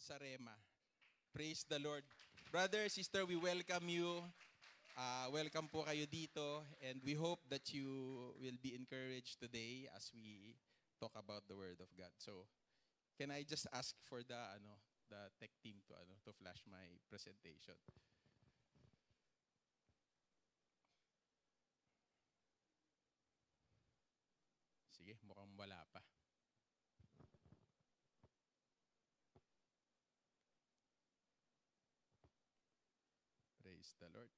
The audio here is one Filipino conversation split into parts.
sa Rema. Praise the Lord. Brother, sister, we welcome you. Welcome po kayo dito, and we hope that you will be encouraged today as we talk about the Word of God. So, can I just ask for the tech team to flash my presentation? Sige, mukhang wala pa. Praise the Lord.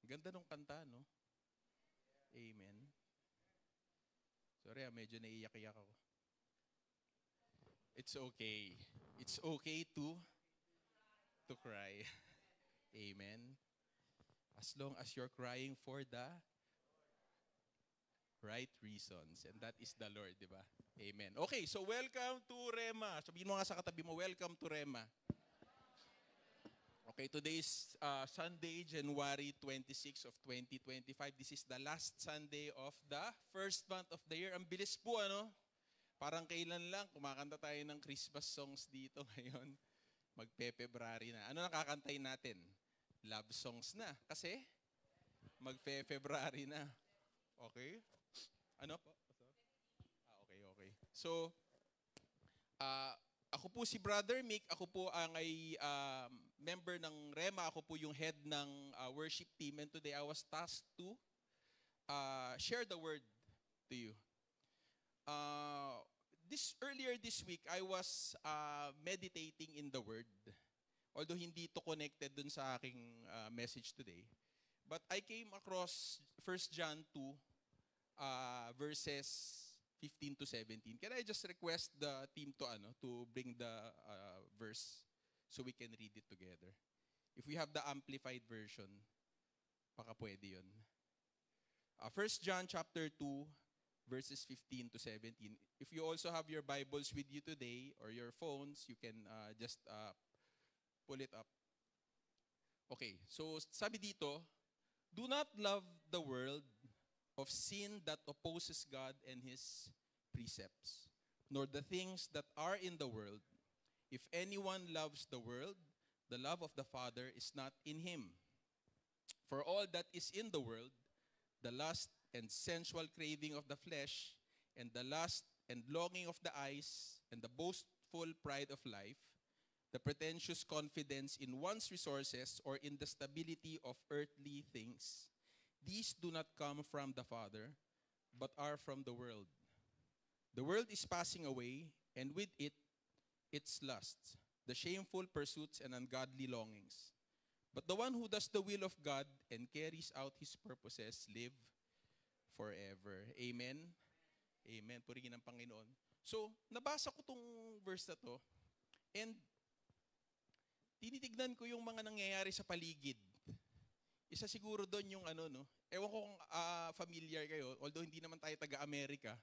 Ganda nung kanta, no? Amen. Sorry, medyo naiiyak-iyak ako. It's okay. It's okay to cry. Amen. As long as you're crying for the right reasons. And that is the Lord, di ba? Amen. Okay, so welcome to Rema. Sabihin mo nga sa katabi mo, welcome to Rema. Okay, today is Sunday, January 26 of 2025. This is the last Sunday of the first month of the year. Ang bilis po, ano? Parang kailan lang, kumakanta tayo ng Christmas songs dito ngayon. Magpe-February na. Ano nakakantay natin? Love songs na. Kasi magpe-February na. Okay? Ano po? Okay. So, ako po si Brother Mick. Ako po ang member ng Rema. Ako po yung head ng worship team. And today I was tasked to share the word to you. Earlier this week, I was meditating in the word. Although hindi to connected dun sa aking message today. But I came across 1 John 2, verses 15 to 17. Can I just request the team to bring the verse so we can read it together? If we have the amplified version, baka pwede yun. 1 John chapter 2, verses 15 to 17. If you also have your Bibles with you today or your phones, you can just pull it up. Okay, so sabi dito, do not love the world of sin that opposes God and His precepts, nor the things that are in the world. If anyone loves the world, the love of the Father is not in him. For all that is in the world, the lust and sensual craving of the flesh, and the lust and longing of the eyes, and the boastful pride of life, the pretentious confidence in one's resources or in the stability of earthly things, these do not come from the Father, but are from the world. The world is passing away, and with it, its lusts, the shameful pursuits and ungodly longings. But the one who does the will of God and carries out His purposes live forever. Amen? Amen. Purihin ang Panginoon. So, nabasa ko tong verse na to, and tinitignan ko yung mga nangyayari sa paligid. Isa siguro doon yung ewan ko kung familiar kayo, although hindi naman tayo taga-Amerika,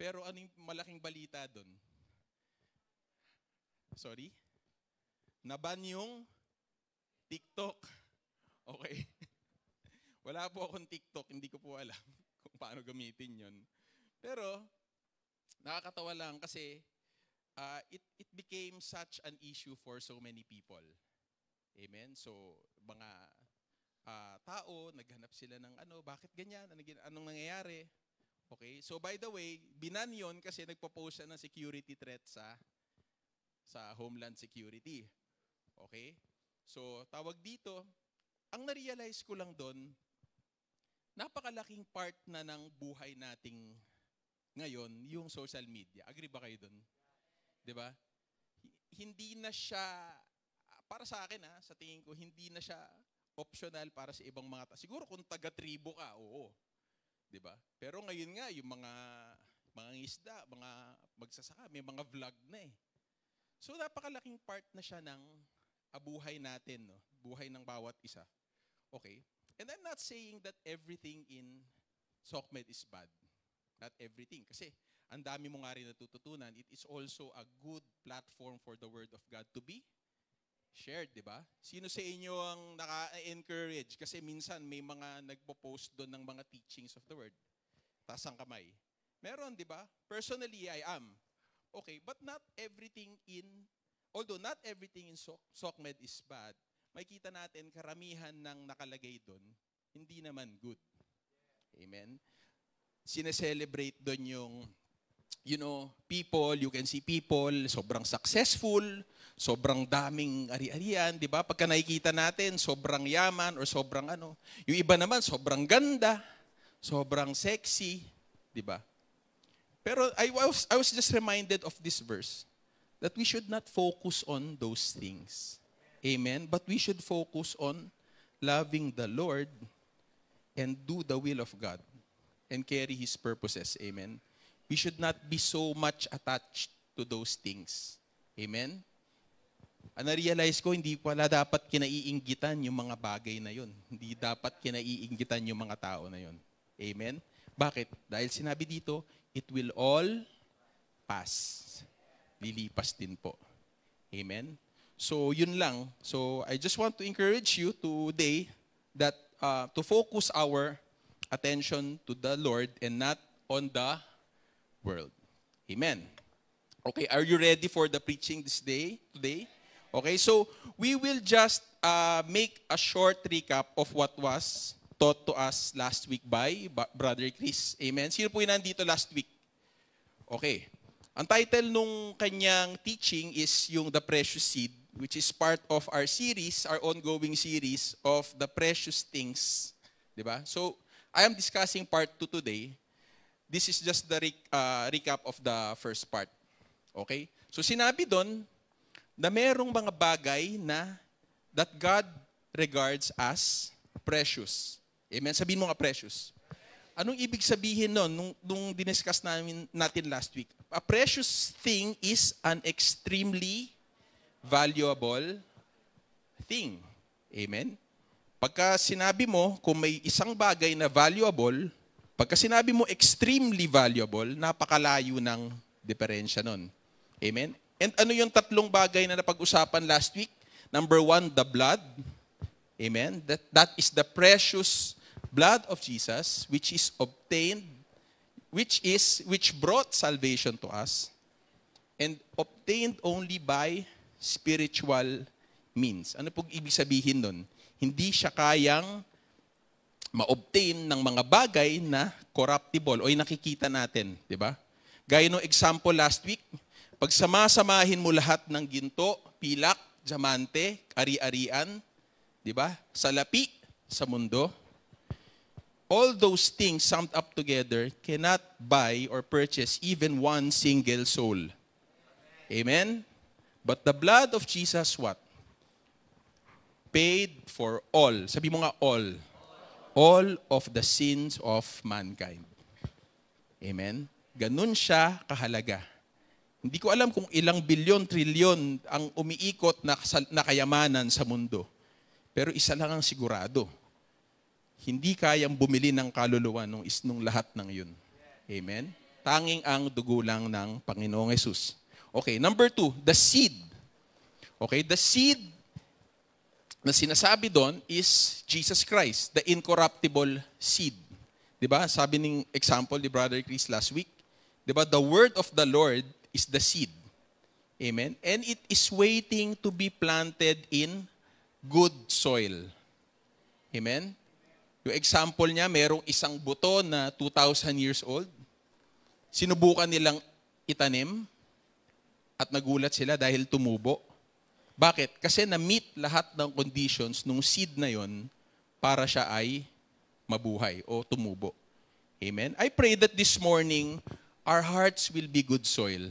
pero ano yung malaking balita doon? Sorry? Naban yung TikTok. Okay. Wala po akong TikTok, hindi ko po alam kung paano gamitin yon. Pero, nakakatawa lang kasi it became such an issue for so many people. Amen? So, mga tao, naghanap sila ng bakit ganyan, anong nangyayari. Okay, so by the way, binan yun kasi nagpo-post siya ng security threat sa Homeland Security. Okay, so tawag dito, ang na-realize ko lang doon, napakalaking part na ng buhay nating ngayon, yung social media. Agree ba kayo doon? Diba? Hindi na siya, para sa akin sa tingin ko, hindi na siya optional para sa ibang mga tao. Siguro kung taga-tribo ka, oo. 'Di ba? Pero ngayon nga yung mga isda, mga magsasaka, may mga vlog na eh. So napakalaking part na siya ng buhay natin, no? Buhay ng bawat isa. Okay? And I'm not saying that everything in SOCMED is bad. Not everything. Kasi ang dami mo nga rin natututunan. It is also a good platform for the Word of God to be shared, di ba? Sino sa inyo ang naka-encourage? Kasi minsan may mga nagpo-post doon ng mga teachings of the word. Taas ang kamay. Meron, di ba? Personally, I am. Okay, but not everything in although not everything in SOCMED is bad, makikita natin karamihan ng nakalagay doon, hindi naman good. Amen? Sineselebrate doon yung, people, you can see people, sobrang successful, sobrang daming ari-arian, di ba? Pagka nakikita natin, sobrang yaman or sobrang ano. Yung iba naman, sobrang ganda, sobrang sexy, di ba? Pero I was just reminded of this verse that we should not focus on those things. Amen? But we should focus on loving the Lord and do the will of God and carry His purposes. Amen? We should not be so much attached to those things. Amen? Na-realize ko, hindi pala dapat kinaiinggitan yung mga bagay na yun. Hindi dapat kinaiinggitan yung mga tao na yun. Amen? Bakit? Dahil sinabi dito, it will all pass. Lilipas din po. Amen? So, yun lang. So, I just want to encourage you today that to focus our attention to the Lord and not on the world. Amen. Okay, are you ready for the preaching today? Okay, so we will just make a short recap of what was taught to us last week by Brother Chris. Amen. Sino po yung nandito last week? Okay. Ang title nung kanyang teaching is yung The Precious Seed, which is part of our series, our ongoing series of the precious things. Diba? So, I am discussing part 2 today. This is just the recap of the first part. Okay? So, sinabi doon na merong mga bagay na that God regards as precious. Amen? Sabihin mo nga precious. Anong ibig sabihin nun nung diniscuss natin last week? A precious thing is an extremely valuable thing. Amen? Pagka sinabi mo, kung may isang bagay na valuable, pagka sinabi mo extremely valuable, napakalayo ng diferensya nun. Amen? And ano yung tatlong bagay na napag-usapan last week? Number 1, the blood. Amen? That is the precious blood of Jesus, which is obtained, which brought salvation to us, and obtained only by spiritual means. Ano pong ibig sabihin nun? Hindi siya kayang ma-obtain ng mga bagay na corruptible o yung nakikita natin, di ba? Gaya ng example last week, pag samasamahin mo lahat ng ginto, pilak, diamante, ari-arian, di ba? Salapi sa mundo, all those things summed up together cannot buy or purchase even one single soul. Amen? But the blood of Jesus, what? Paid for all. Sabi mo nga all. All of the sins of mankind. Amen? Ganun siya kahalaga. Hindi ko alam kung ilang bilyon, trilyon ang umiikot na kayamanan sa mundo. Pero isa lang ang sigurado. Hindi kayang bumili ng kaluluwa nung lahat ng yun. Amen? Tanging ang dugo lang ng Panginoong Hesus. Okay, number 2, the seed. Okay, the seed na sinasabi doon is Jesus Christ, the incorruptible seed. Diba? Sabi ng example ni Brother Chris last week, diba? The word of the Lord is the seed. Amen? And it is waiting to be planted in good soil. Amen? Yung example niya, merong isang buto na 2,000 years old. Sinubukan nilang itanim at nagulat sila dahil tumubo. Bakit? Kasi na-meet lahat ng conditions nung seed na yon para siya ay mabuhay o tumubo. Amen? I pray that this morning, our hearts will be good soil.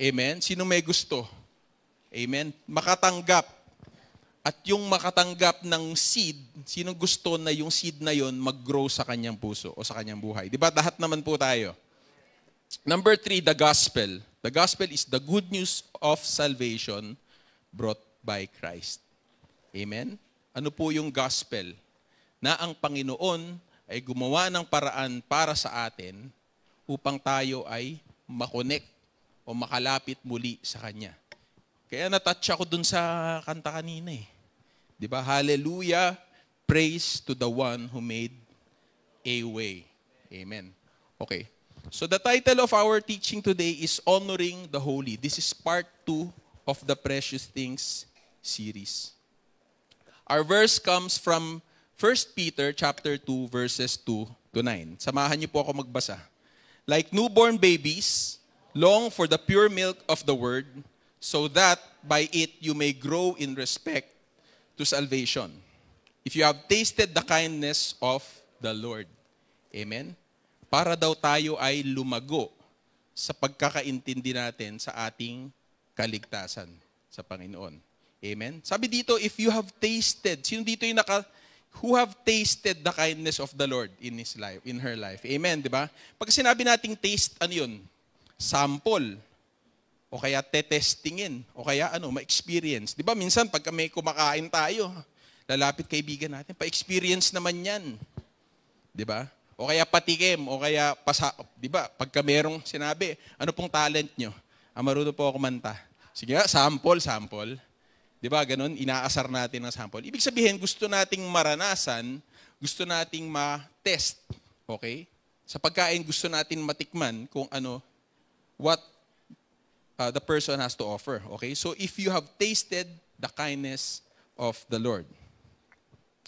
Amen? Sino may gusto? Amen? Makatanggap. At yung makatanggap ng seed, sino gusto na yung seed na yon mag-grow sa kanyang puso o sa kanyang buhay? Diba? Lahat naman po tayo. Number 3, the gospel. The gospel is the good news of salvation brought by Christ. Amen? Ano po yung gospel? Na ang Panginoon ay gumawa ng paraan para sa atin upang tayo ay makonect o makalapit muli sa Kanya. Kaya natouch ako dun sa kanta kanina eh. Diba? Hallelujah, praise to the one who made a way. Amen. Okay. So the title of our teaching today is Honoring the Holy. This is part 2 of the Precious Things series. Our verse comes from 1 Peter chapter 2 verses 2 to 9. Samahan niyo po ako magbasa. Like newborn babies, long for the pure milk of the word, so that by it you may grow in respect to salvation. If you have tasted the kindness of the Lord. Amen? Para daw tayo ay lumago sa pagkakaintindi natin sa ating kaligtasan sa Panginoon. Amen? Sabi dito, if you have tasted, sino dito yung who have tasted the kindness of the Lord in his life, in her life? Amen, di ba? Pag sinabi nating taste, ano yun? Sample. O kaya tetestingin. O kaya ma-experience. Di ba, minsan pag may kumakain tayo, lalapit kaibigan natin, pa-experience naman yan. Di ba? O kaya patikim, o kaya di ba, pagka merong sinabi, ano pong talent nyo? Marunong po ako kumanta. Sige, sample. Di ba, ganun, inaasar natin ng sample. Ibig sabihin, gusto nating maranasan, gusto nating ma-test. Okay? Sa pagkain, gusto natin matikman kung what the person has to offer. Okay? So, if you have tasted the kindness of the Lord.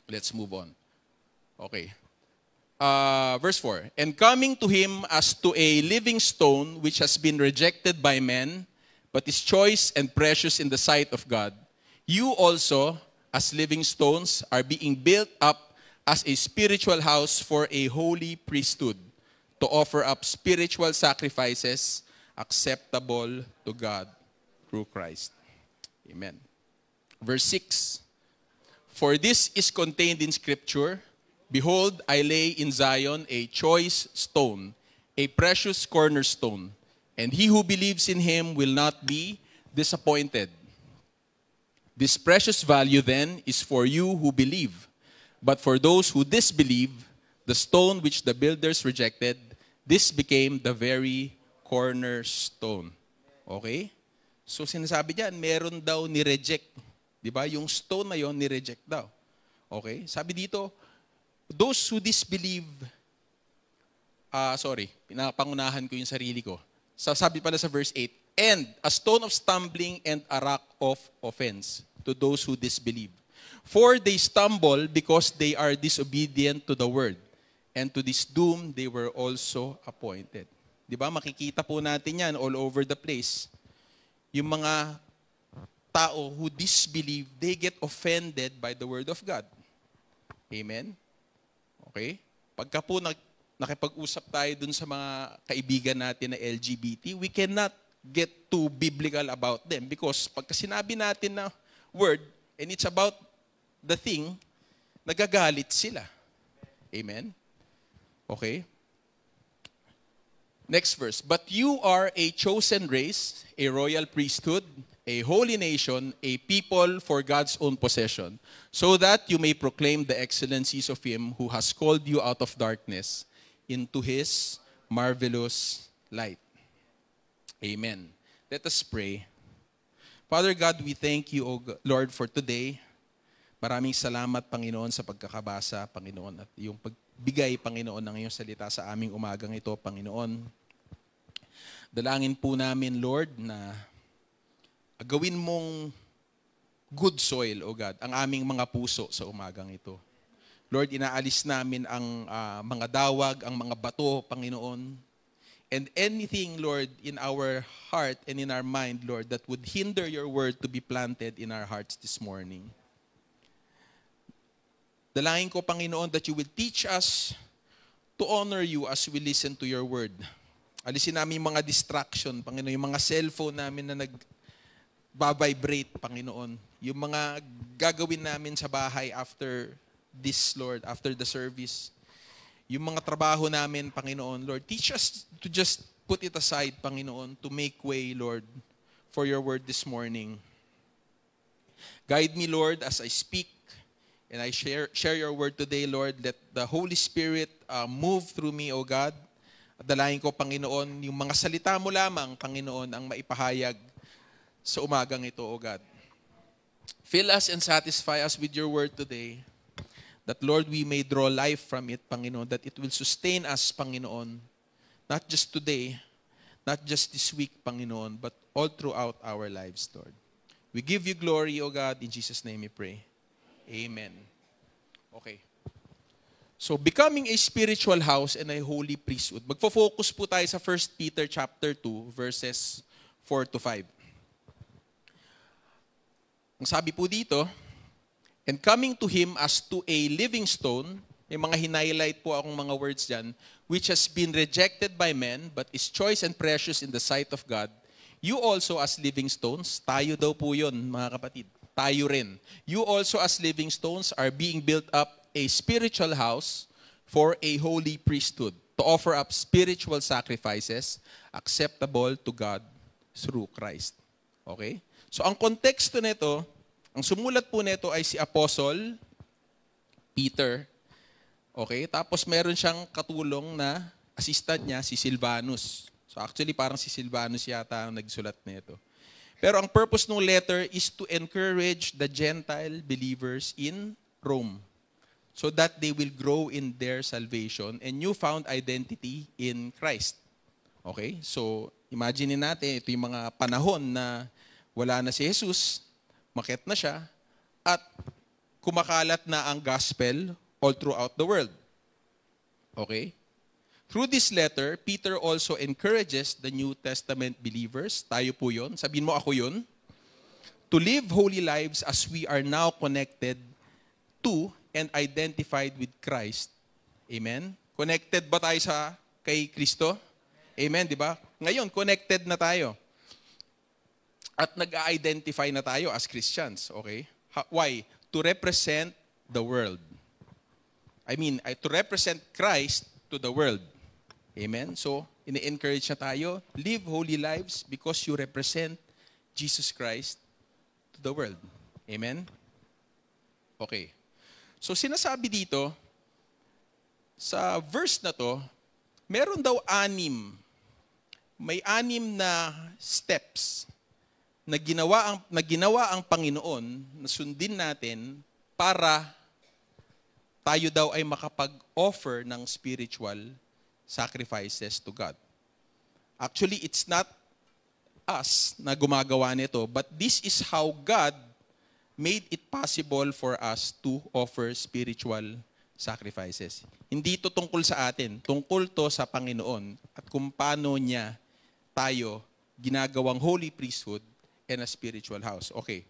Let's move on. Okay. Verse 4, and coming to him as to a living stone which has been rejected by men, but is choice and precious in the sight of God, you also, as living stones, are being built up as a spiritual house for a holy priesthood, to offer up spiritual sacrifices acceptable to God through Christ. Amen. Verse 6, for this is contained in Scripture, behold, I lay in Zion a choice stone, a precious cornerstone, and he who believes in him will not be disappointed. This precious value then is for you who believe, but for those who disbelieve, the stone which the builders rejected, this became the very cornerstone. Okay? So sinasabi diyan, meron daw ni-reject. Di ba? Yung stone na yon ni-reject daw. Okay? Sabi dito, those who disbelieve, pinapangunahan ko yung sarili ko. Sabi pala sa verse 8, and a stone of stumbling and a rock of offense to those who disbelieve. For they stumble because they are disobedient to the word, and to this doom they were also appointed. Di ba? Makikita po natin yan all over the place. Yung mga tao who disbelieve, they get offended by the word of God. Amen? Okay? Pagka po nakipag-usap tayo dun sa mga kaibigan natin na LGBT, we cannot get too biblical about them because pagka sinabi natin na word and it's about the thing, nagagalit sila. Amen? Okay? Next verse. But you are a chosen race, a royal priesthood, a holy nation, a people for God's own possession, so that you may proclaim the excellencies of him who has called you out of darkness into his marvelous light. Amen. Let us pray. Father God, we thank you, O Lord, for today. Maraming salamat, Panginoon, sa pagkakabasa, Panginoon, at yung pagbigay, Panginoon, ng iyong salita sa aming umagang ito, Panginoon. Dalangin po namin, Lord, na gawin mong good soil, O God, ang aming mga puso sa umagang ito. Lord, inaalis namin ang mga dawag, ang mga bato, Panginoon. And anything, Lord, in our heart and in our mind, Lord, that would hinder your word to be planted in our hearts this morning. Dalangin ko, Panginoon, that you will teach us to honor you as we listen to your word. Alisin namin yung mga distraction, Panginoon, yung mga cellphone namin na nag-vibrate, Panginoon. Yung mga gagawin namin sa bahay after this, Lord, after the service. Yung mga trabaho namin, Panginoon, Lord, teach us to just put it aside, Panginoon, to make way, Lord, for your word this morning. Guide me, Lord, as I speak and I share your word today, Lord. Let the Holy Spirit move through me, O God. At dalangin ko, Panginoon, yung mga salita mo lamang, Panginoon, ang maipahayag sa umagang ito, O God. Fill us and satisfy us with your word today. That, Lord, we may draw life from it, Panginoon. That it will sustain us, Panginoon. Not just today, not just this week, Panginoon, but all throughout our lives, Lord. We give you glory, O God. In Jesus' name we pray. Amen. Okay. So, becoming a spiritual house and a holy priesthood. Magfo-focus po tayo sa 1 Peter chapter 2, verses 4 to 5. Ang sabi po dito, and coming to Him as to a living stone, may mga hinighlight po akong mga words dyan, which has been rejected by men, but is choice and precious in the sight of God. You also as living stones, tayo daw po yun, mga kapatid, tayo rin. You also as living stones are being built up a spiritual house for a holy priesthood, to offer up spiritual sacrifices acceptable to God through Christ. Okay? So ang konteksto nito, ang sumulat po nito ay si Apostle Peter. Okay? Tapos meron siyang katulong na assistant niya, si Silvanus. So actually parang si Silvanus yata ang nagsulat nito. Pero ang purpose ng letter is to encourage the Gentile believers in Rome so that they will grow in their salvation and newfound identity in Christ. Okay? So, imagine natin, ito yung mga panahon na wala na si Jesus, maket na siya, at kumakalat na ang gospel all throughout the world. Okay? Through this letter, Peter also encourages the New Testament believers, tayo po yun, sabihin mo ako yun, to live holy lives as we are now connected to and identified with Christ. Amen? Connected ba tayo kay Kristo? Amen, di ba? Ngayon, connected na tayo. At nag-identify na tayo as Christians. Okay? Why? To represent the world. To represent Christ to the world. Amen? So, ini-encourage na tayo, live holy lives because you represent Jesus Christ to the world. Amen? Okay. So, sinasabi dito, sa verse na to, meron daw may 6 na steps na ginawa ang Panginoon na sundin natin para tayo daw ay makapag-offer ng spiritual sacrifices to God. Actually, it's not us na gumagawa nito, but this is how God made it possible for us to offer spiritual sacrifices. Hindi ito tungkol sa atin, tungkol to sa Panginoon at kung paano niya tayo ginagawang holy priesthood and a spiritual house. Okay.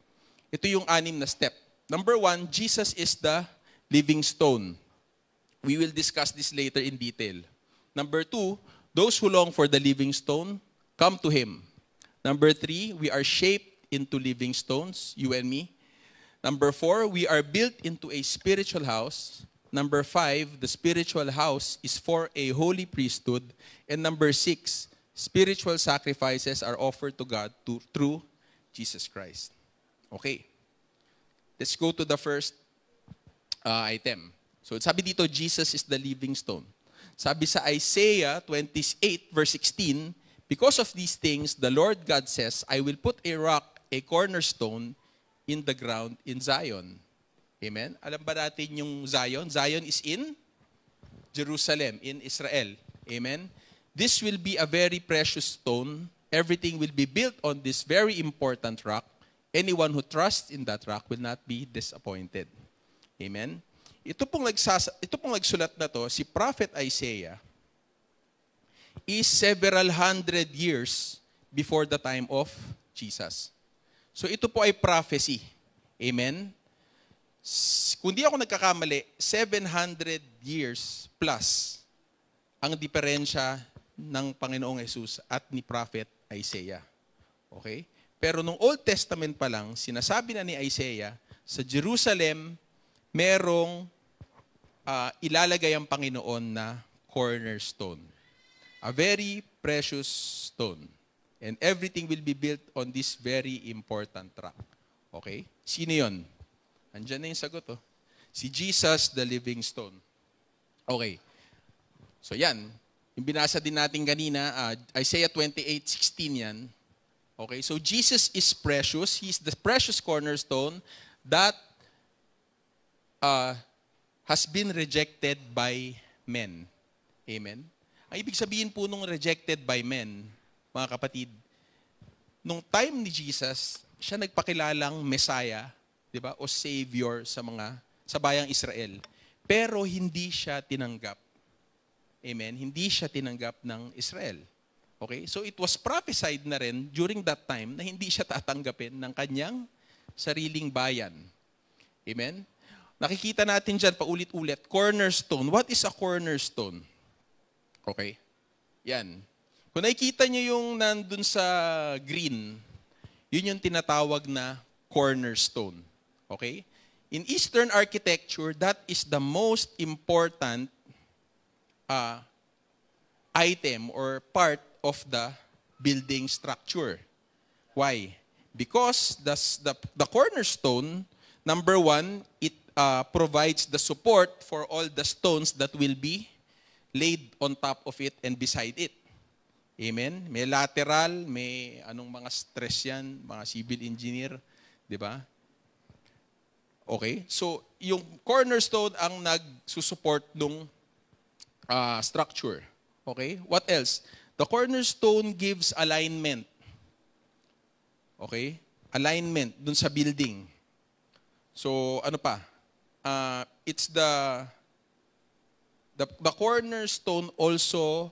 Ito yung 6 na step. Number 1, Jesus is the living stone. We will discuss this later in detail. Number 2, those who long for the living stone, come to Him. Number 3, we are shaped into living stones, you and me. Number 4, we are built into a spiritual house. Number 5, the spiritual house is for a holy priesthood. And number 6, spiritual sacrifices are offered to God through Jesus Christ. Okay. Let's go to the first item. So sabi dito, Jesus is the living stone. Sabi sa Isaiah 28 verse 16, because of these things, the Lord God says, I will put a rock, a cornerstone, in the ground in Zion. Amen? Alam ba natin yung Zion? Zion is in Jerusalem, in Israel. Amen? This will be a very precious stone. Everything will be built on this very important rock. Anyone who trusts in that rock will not be disappointed. Amen? Ito pong nagsulat na to, si Prophet Isaiah, is several hundred years before the time of Jesus. So ito po ay prophecy. Amen? Kung di ako nagkakamali, 700 years plus ang diferensya ng Panginoong Jesus at ni Prophet Isaiah. Okay? Pero nung Old Testament pa lang, sinasabi na ni Isaiah, sa Jerusalem, merong ilalagay ang Panginoon na cornerstone. A very precious stone. And everything will be built on this very important rock. Okay? Sino yun? Andyan na yung sagot. Oh. Si Jesus, the living stone. Okay. So yan. Yung binasa din natin kanina, Isaiah 28:16 yan. Okay? So Jesus is precious. He's the precious cornerstone that has been rejected by men. Amen? Ang ibig sabihin po nung rejected by men, mga kapatid, nung time ni Jesus, siya nagpakilalang Messiah, 'di ba? O Savior sa bayang Israel. Pero hindi siya tinanggap. Amen? Hindi siya tinanggap ng Israel. Okay? So it was prophesied na rin during that time na hindi siya tatanggapin ng kanyang sariling bayan. Amen? Nakikita natin dyan paulit-ulit, cornerstone. What is a cornerstone? Okay? Yan. Kung nakikita nyo yung nandun sa green, yun yung tinatawag na cornerstone. Okay? In Eastern architecture, that is the most important item or part of the building structure. Why? Because the cornerstone, number one, it provides the support for all the stones that will be laid on top of it and beside it. Amen? May lateral, may anong mga stress yan, mga civil engineer, di ba? Okay? So, yung cornerstone ang nagsusupport nung structure. Okay? What else? The cornerstone gives alignment. Okay? Alignment dun sa building. So, ano pa? It's the cornerstone also,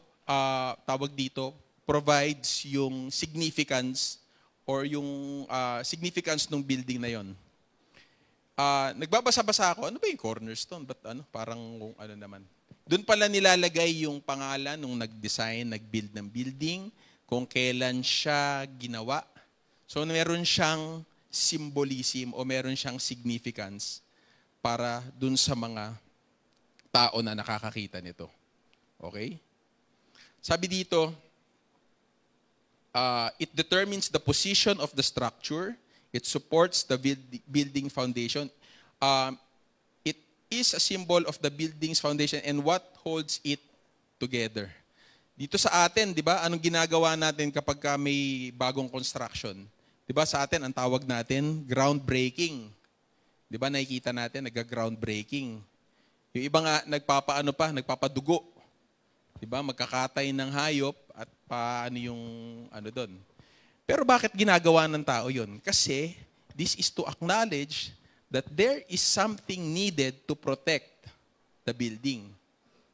tawag dito, provides yung significance or yung significance ng building na yon. Nagbabasa-basa ako, ano ba yung cornerstone? Ba't parang ano naman? Doon pala nilalagay yung pangalan nung nag-design, nag-build ng building, kung kailan siya ginawa. So meron siyang symbolism o meron siyang significance para dun sa mga tao na nakakakita nito. Okay? Sabi dito, it determines the position of the structure. It supports the building foundation. It is a symbol of the building's foundation and what holds it together. Dito sa atin, di ba, anong ginagawa natin kapag may bagong construction? Di ba sa atin, ang tawag natin, groundbreaking. Di ba nakikita natin, nag-groundbreaking. Yung iba nga, nagpapadugo. Di ba, magkakatay ng hayop at paano yung doon. Pero bakit ginagawa ng tao yun? Kasi this is to acknowledge that there is something needed to protect the building.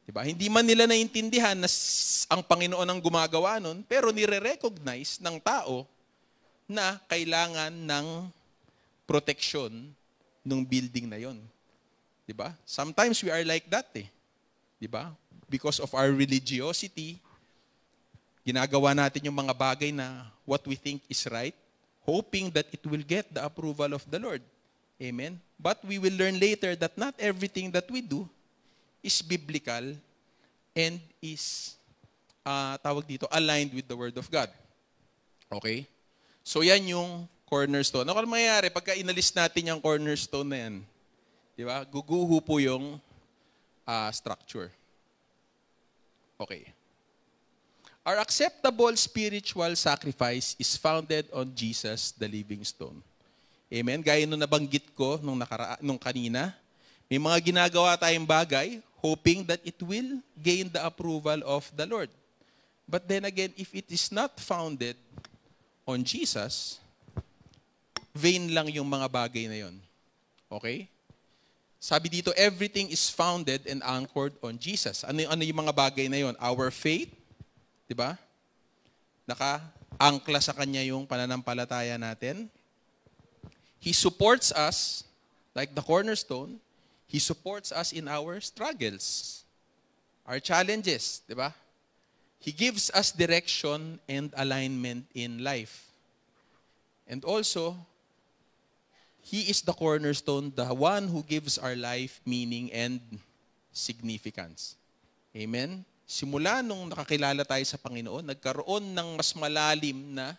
Diba? Hindi man nila naintindihan na ang Panginoon ang gumagawa nun, pero nire-recognize ng tao na kailangan ng protection ng building na yon. Diba? Sometimes we are like that eh. Diba? Because of our religiosity, ginagawa natin yung mga bagay na what we think is right, hoping that it will get the approval of the Lord. Amen? But we will learn later that not everything that we do is biblical and is, aligned with the Word of God. Okay? So yan yung cornerstone. Ano mangyayari pagka inalis natin yung cornerstone na yan? Di ba? Guguho po yung structure. Okay. Our acceptable spiritual sacrifice is founded on Jesus, the living stone. Amen? Gaya nung nabanggit ko nung kanina, may mga ginagawa tayong bagay, hoping that it will gain the approval of the Lord. But then again, if it is not founded on Jesus, vain lang yung mga bagay na yon. Okay? Sabi dito, everything is founded and anchored on Jesus. Ano yung mga bagay na yon? Our faith, diba? Naka-angkla sa Kanya yung pananampalataya natin. He supports us, like the cornerstone, He supports us in our struggles, our challenges, diba? He gives us direction and alignment in life. And also, He is the cornerstone, the one who gives our life meaning and significance. Amen? Simula nung nakakilala tayo sa Panginoon, nagkaroon ng mas malalim na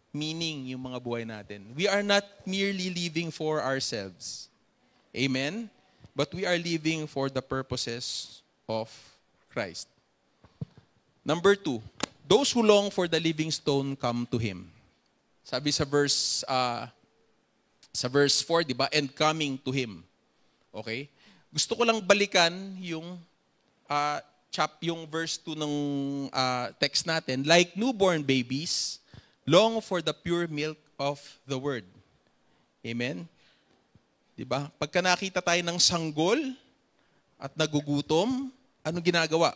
meaning yung mga buhay natin. We are not merely living for ourselves. Amen? But we are living for the purposes of Christ. Number 2, those who long for the living stone come to Him. Sabi sa verse 4, di ba? And coming to Him. Okay? Gusto ko lang balikan yung verse 2 ng text natin. Like newborn babies, long for the pure milk of the Word. Amen? Diba? Pagka nakita tayo ng sanggol at nagugutom, ano ginagawa?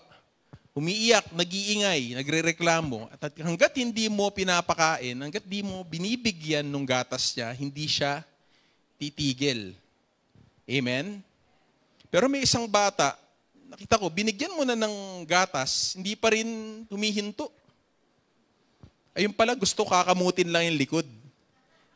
Umiiyak, nag-iingay, nagrereklamo. At hanggat hindi mo pinapakain, hanggat hindi mo binibigyan ng gatas niya, hindi siya titigil. Amen? Pero may isang bata, nakita ko, binigyan mo na ng gatas, hindi pa rin humihinto. Ayun pala, gusto kakamutin lang yung likod.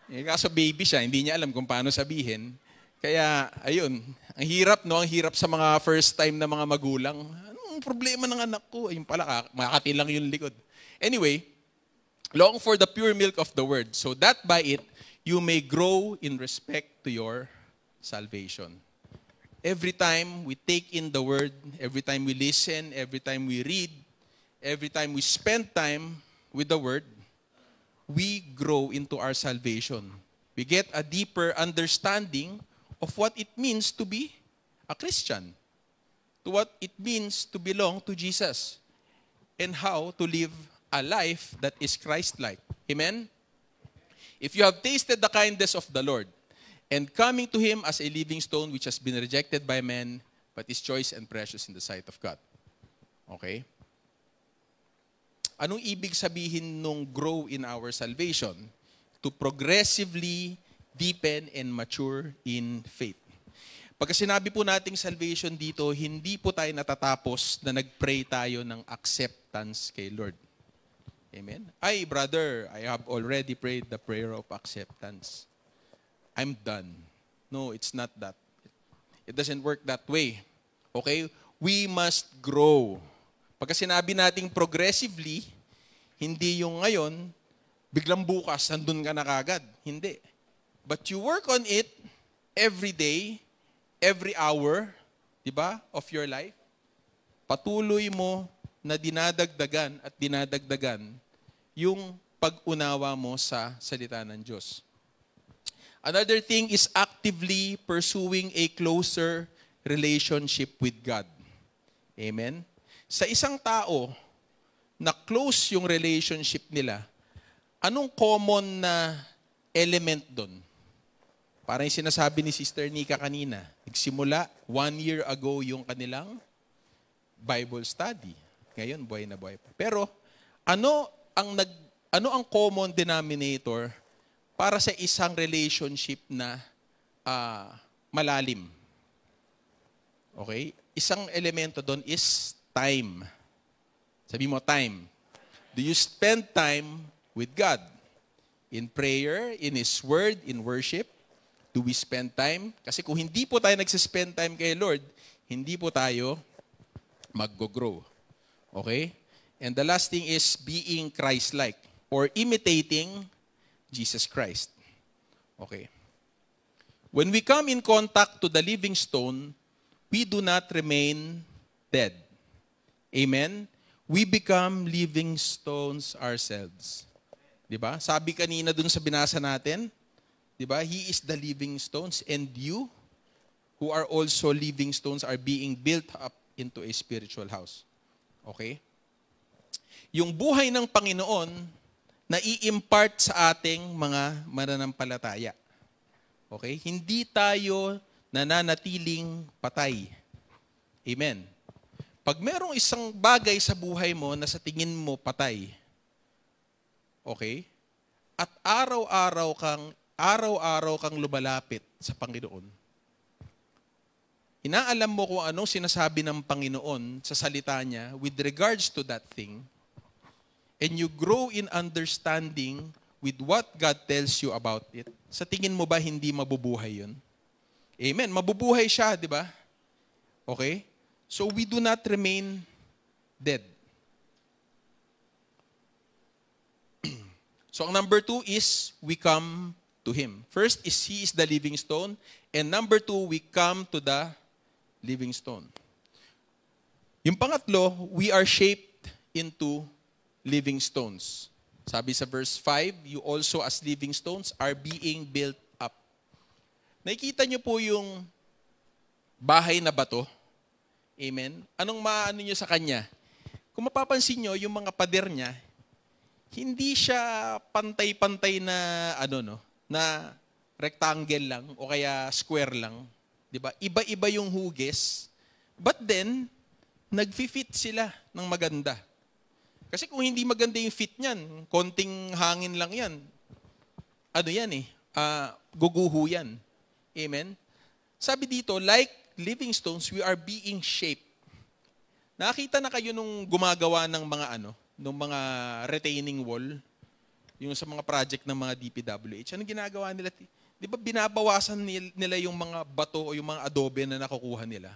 Kaso baby siya, hindi niya alam kung paano sabihin. Kaya, ayun, ang hirap, no? Ang hirap sa mga first time na mga magulang. Anong problema ng anak ko? Ayun pala, makakati lang yung likod. Anyway, long for the pure milk of the word, so that by it, you may grow in respect to your salvation. Every time we take in the word, every time we listen, every time we read, every time we spend time with the word, we grow into our salvation. We get a deeper understanding of what it means to be a Christian, to what it means to belong to Jesus, and how to live a life that is Christ-like. Amen? If you have tasted the kindness of the Lord, and coming to Him as a living stone which has been rejected by men, but is choice and precious in the sight of God. Okay? Anong ibig sabihin nung grow in our salvation? To progressively deepen and mature in faith. Pagka sinabi po nating salvation dito, hindi po tayo natatapos na nag-pray tayo ng acceptance kay Lord. Amen? Ay, brother, I have already prayed the prayer of acceptance. I'm done. No, it's not that. It doesn't work that way. Okay? We must grow. Pagka sinabi nating progressively, hindi yung ngayon, biglang bukas, nandun ka na kagad. Hindi. But you work on it every day, every hour, di ba, of your life. Patuloy mo na dinadagdagan yung pag-unawa mo sa salita ng Diyos. Another thing is actively pursuing a closer relationship with God. Amen? Sa isang tao na close yung relationship nila, anong common na element doon? Parang yung sinasabi ni Sister Nika kanina, nagsimula 1 year ago yung kanilang Bible study. Ngayon, buhay na buhay pa. Pero, ano ang common denominator para sa isang relationship na malalim? Okay? Isang elemento doon is time. Sabi mo, time. Do you spend time with God? In prayer, in His Word, in worship? Do we spend time? Kasi kung hindi po tayo nagsispend time kay Lord, hindi po tayo mag-grow. Okay? And the last thing is being Christ-like or imitating Jesus Christ. Okay. When we come in contact to the living stone, we do not remain dead. Amen? We become living stones ourselves. Diba? Sabi kanina dun sa binasa natin, diba? He is the living stones and you, who are also living stones, are being built up into a spiritual house. Okay? Yung buhay ng Panginoon, na i-impart sa ating mga mananampalataya. Okay? Hindi tayo nananatiling patay. Amen. Pag merong isang bagay sa buhay mo na sa tingin mo patay, okay? At araw-araw kang lumalapit sa Panginoon, inaalam mo kung anong sinasabi ng Panginoon sa salita niya with regards to that thing, and you grow in understanding with what God tells you about it, sa tingin mo ba hindi mabubuhay yun? Amen. Mabubuhay siya, di ba? Okay? So we do not remain dead. So ang number 2 is we come to Him. First is He is the living stone. And number 2, we come to the living stone. Yung pangatlo, we are shaped into living stones. Sabi sa verse 5, you also as living stones are being built up. Nakikita niyo po yung bahay na bato? Amen? Anong maano niyo sa kanya? Kung mapapansin niyo, yung mga pader niya, hindi siya pantay-pantay na na rectangle lang o kaya square lang, 'di ba? Iba-iba yung hugis. But then nagfi-fit sila ng maganda. Kasi kung hindi maganda yung fit niyan, konting hangin lang 'yan. Guguho yan. Amen? Sabi dito, like living stones, we are being shaped. Nakita na kayo nung gumagawa ng mga retaining wall, yung sa mga project ng mga DPWH. Anong ginagawa nila? Di ba binabawasan nila yung mga bato o yung mga adobe na nakukuha nila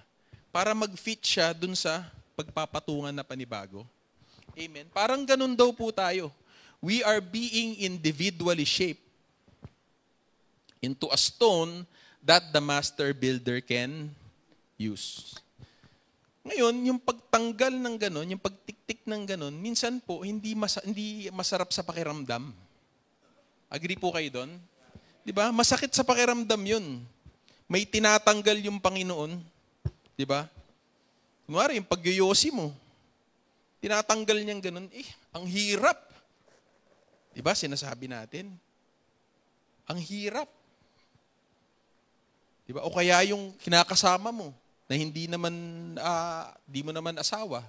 para mag-fit siya dun sa pagpapatungan na panibago? Amen? Parang ganun daw po tayo. We are being individually shaped into a stone that the master builder can use. Ngayon, yung pagtanggal ng ganon, yung pagtiktik ng ganon, minsan po hindi masarap sa pakiramdam. Agree po kayo doon? 'Di ba? Masakit sa pakiramdam 'yun. May tinatanggal yung Panginoon, 'di ba? Kunwari, yung pagyoyosi mo, tinatanggal niyang ganon, ang hirap. 'Di ba? Sinasabi natin. Ang hirap. Diba? O kaya yung kinakasama mo na hindi mo naman asawa.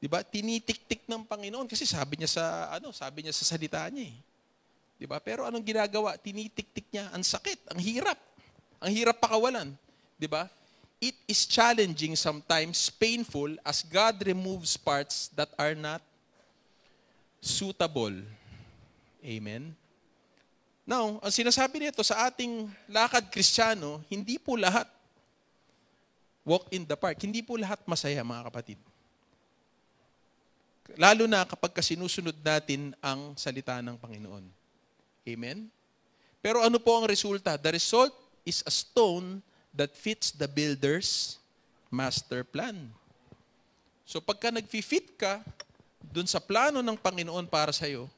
Diba? Tinitik-tik ng Panginoon kasi sabi niya sa salita niya. Diba? Pero anong ginagawa? Tinitik-tik niya. Ang sakit, ang hirap. Ang hirap pakawalan. Diba? It is challenging, sometimes painful, as God removes parts that are not suitable. Amen? Now, ang sinasabi nito sa ating lakad Kristiyano, hindi po lahat walk in the park. Hindi po lahat masaya, mga kapatid. Lalo na kapag sinusunod natin ang salita ng Panginoon. Amen? Pero ano po ang resulta? The result is a stone that fits the builder's master plan. So pagka nag-fit ka dun sa plano ng Panginoon para sa'yo,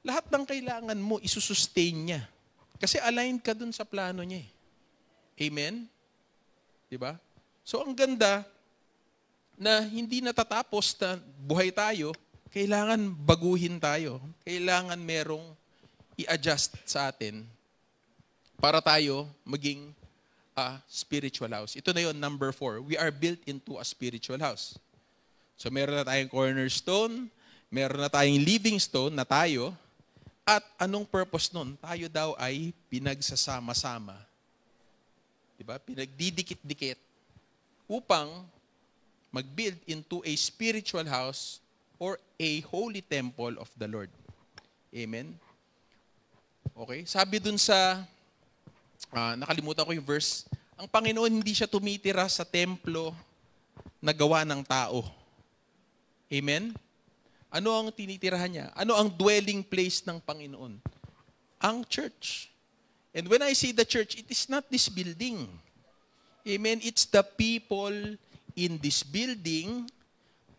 lahat ng kailangan mo, isusustain niya. Kasi aligned ka dun sa plano niya. Amen? Diba? So, ang ganda na hindi natatapos na buhay tayo, kailangan baguhin tayo. Kailangan merong i-adjust sa atin para tayo maging spiritual house. Ito na yun, number 4. We are built into a spiritual house. So, meron na tayong cornerstone, meron na tayong living stone na tayo. At anong purpose nun? Tayo daw ay pinagsasama-sama. Diba? Pinagdidikit-dikit upang mag-build into a spiritual house or a holy temple of the Lord. Amen? Okay? Sabi dun sa, nakalimutan ko yung verse, ang Panginoon hindi siya tumitira sa templo na gawa ng tao. Amen? Ano ang tinitirahan niya? Ano ang dwelling place ng Panginoon? Ang church. And when I say the church, it is not this building. Amen? It's the people in this building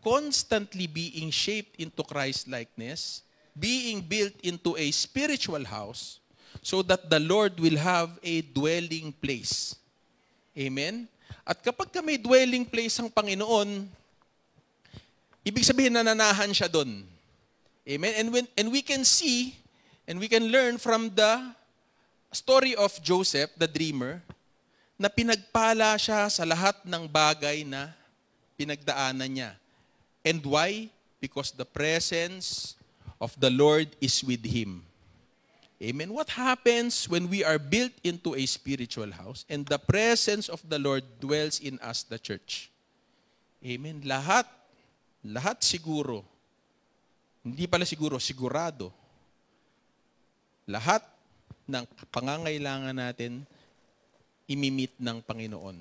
constantly being shaped into Christ-likeness, being built into a spiritual house so that the Lord will have a dwelling place. Amen? At kapag may dwelling place ang Panginoon, ibig sabihin nananahan siya doon. Amen? And we can see, and we can learn from the story of Joseph, the dreamer, na pinagpala siya sa lahat ng bagay na pinagdaanan niya. And why? Because the presence of the Lord is with him. Amen? What happens when we are built into a spiritual house and the presence of the Lord dwells in us, the church? Amen? Lahat siguro, hindi pala sigurado, lahat ng pangangailangan natin, imimit ng Panginoon.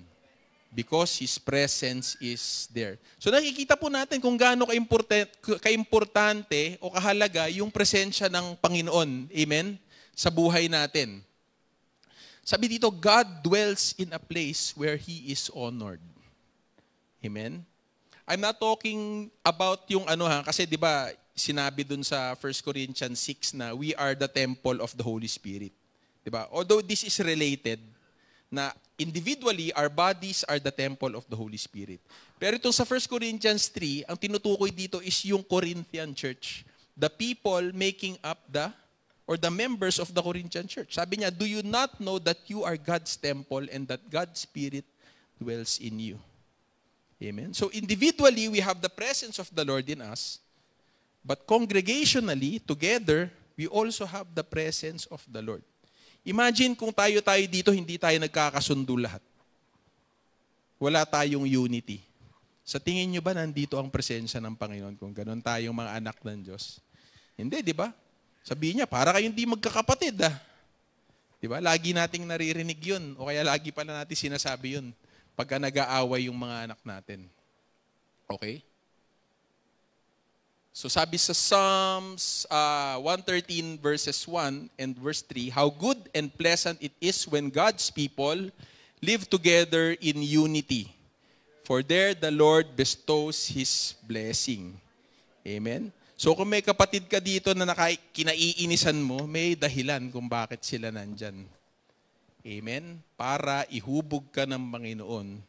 Because His presence is there. So nakikita po natin kung gaano kaimportante o kahalaga yung presensya ng Panginoon. Amen? Sa buhay natin. Sabi dito, God dwells in a place where He is honored. Amen? I'm not talking about yung kasi 'di ba sinabi dun sa 1 Corinthians 6 na we are the temple of the Holy Spirit. 'Di ba? Although this is related, na individually, our bodies are the temple of the Holy Spirit. Pero itong sa 1 Corinthians 3, ang tinutukoy dito is yung Corinthian church. The people making up the members of the Corinthian church. Sabi niya, do you not know that you are God's temple and that God's Spirit dwells in you? Amen. So individually, we have the presence of the Lord in us. But congregationally, together, we also have the presence of the Lord. Imagine kung tayo dito, hindi tayo nagkakasundo lahat. Wala tayong unity. Sa tingin nyo ba nandito ang presensya ng Panginoon kung ganun tayong mga anak ng Diyos? Hindi, di ba? Sabihin niya, para kayong di magkakapatid. Di ba? Lagi nating naririnig yun. O kaya lagi pala natin sinasabi yun pagka nag-aaway yung mga anak natin. Okay? So sabi sa Psalms 113 verses 1 and verse 3, how good and pleasant it is when God's people live together in unity. For there the Lord bestows His blessing. Amen? So kung may kapatid ka dito na kinaiinisan mo, may dahilan kung bakit sila nandyan. Amen? Para ihubog ka ng Panginoon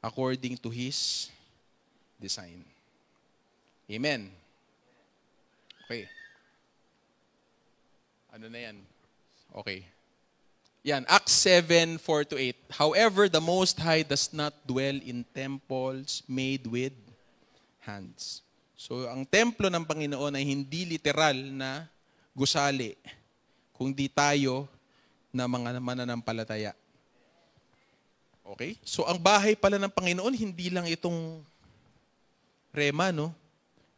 according to His design. Amen? Okay. Ano na yan? Okay. Yan, Acts 7, 4-8. However, the Most High does not dwell in temples made with hands. So, ang templo ng Panginoon ay hindi literal na gusali, kundi tayo na mga mananampalataya. Okay? So, ang bahay pala ng Panginoon, hindi lang itong rema, no?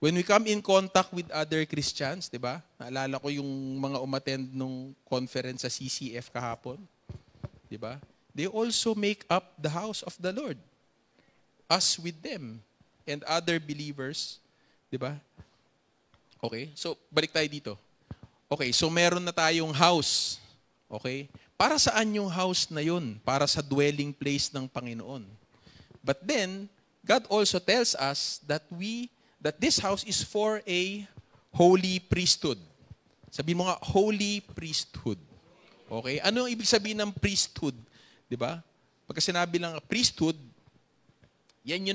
When we come in contact with other Christians, di ba? Naalala ko yung mga umattend nung conference sa CCF kahapon. Di ba? They also make up the house of the Lord. Us with them and other believers. Di ba? Okay? So, balik tayo dito. Okay, so meron na tayong house. Okay? Para saan yung house na yun? Para sa dwelling place ng Panginoon. But then, God also tells us that this house is for a holy priesthood. Sabihin mo nga, holy priesthood. Okay? Ano ang ibig sabihin ng priesthood? Diba? Pagka sinabi lang priesthood, yan